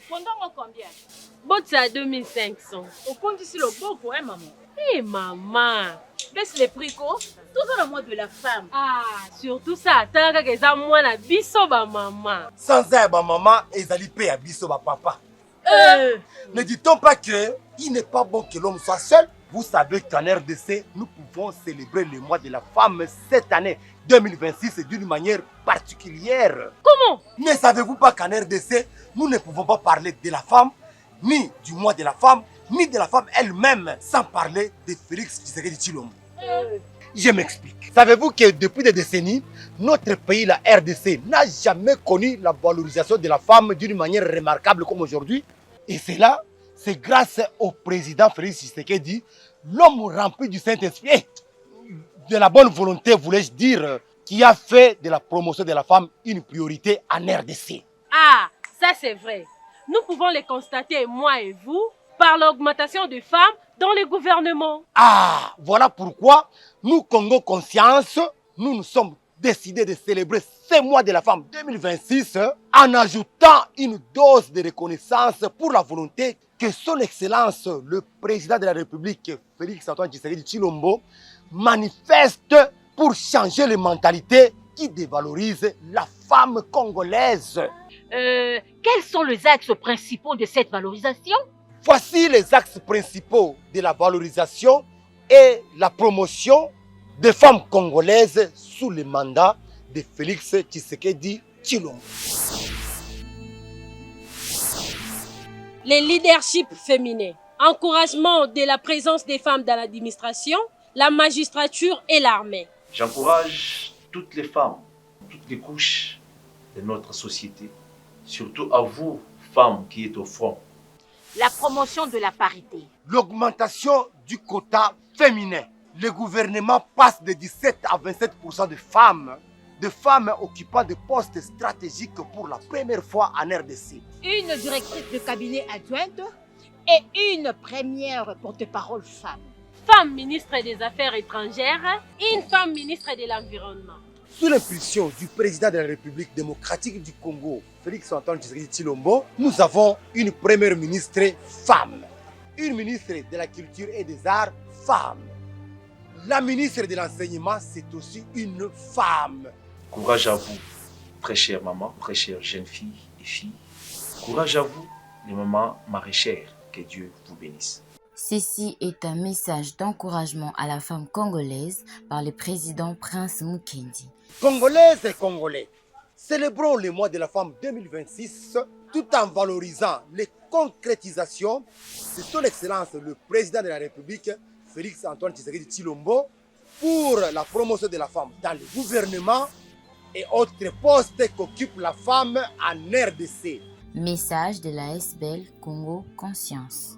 Pendant combien? C'est à 2500. Au compte ici le beaucoup, hein, maman? Eh, maman. Baisse les prix, quoi. Tout dans le mois de la femme. Ah, surtout ça. Tant que ça, moi, la biso, ba maman. Sans ça, ma maman, ils allaient payer à biso, ma papa. Ne dit-on pas que il n'est pas bon que l'homme soit seul? Vous savez qu'en RDC, nous pouvons célébrer le mois de la femme cette année 2026 d'une manière particulière. Comment? Ne savez-vous pas qu'en RDC, nous ne pouvons pas parler de la femme, ni du mois de la femme, ni de la femme elle-même, sans parler de Félix Tshisekedi Tshilombo? Je m'explique. Savez-vous que depuis des décennies, notre pays, la RDC, n'a jamais connu la valorisation de la femme d'une manière remarquable comme aujourd'hui? Et cela, c'est grâce au président Félix Tshisekedi, l'homme rempli du Saint-Esprit, de la bonne volonté, voulais-je dire, qui a fait de la promotion de la femme une priorité en RDC. Ah, ça c'est vrai. Nous pouvons le constater, moi et vous, par l'augmentation de femmes dans le gouvernement. Ah, voilà pourquoi nous, Congo Conscience, nous nous sommes décidés de célébrer ce mois de la femme 2026 en ajoutant une dose de reconnaissance pour la volonté que son Excellence, le président de la République, Félix Antoine Tshisekedi Tshilombo, manifeste pour changer les mentalités qui dévalorisent la femme congolaise. Quels sont les axes principaux de cette valorisation? Voici les axes principaux de la valorisation et la promotion des femmes congolaises sous le mandat de Félix Tshisekedi Tshilombo. Les leaderships féminins, encouragement de la présence des femmes dans l'administration, la magistrature et l'armée. J'encourage toutes les femmes, toutes les couches de notre société, surtout à vous, femmes qui êtes au front. La promotion de la parité. L'augmentation du quota féminin. Le gouvernement passe de 17 à 27% de femmes occupant des postes stratégiques pour la première fois en RDC. Une directrice de cabinet adjointe et une première porte-parole femme. Femme ministre des Affaires étrangères et une femme ministre de l'Environnement. Sous l'impulsion du président de la République démocratique du Congo, Félix Antoine Tshisekedi Tshilombo, nous avons une première ministre femme, une ministre de la Culture et des Arts femme. La ministre de l'Enseignement, c'est aussi une femme. Courage à vous, très chère maman, très chère jeune fille et fille. Courage à vous, les mamans maraîchères. Que Dieu vous bénisse. Ceci est un message d'encouragement à la femme congolaise par le président Prince Mukendi. Congolaises et Congolais, célébrons le mois de la femme 2026 tout en valorisant les concrétisations de son Excellence le président de la République, Félix Antoine Tshisekedi Tshilombo, pour la promotion de la femme dans le gouvernement et autres postes qu'occupe la femme en RDC. Message de la SBL Congo Conscience.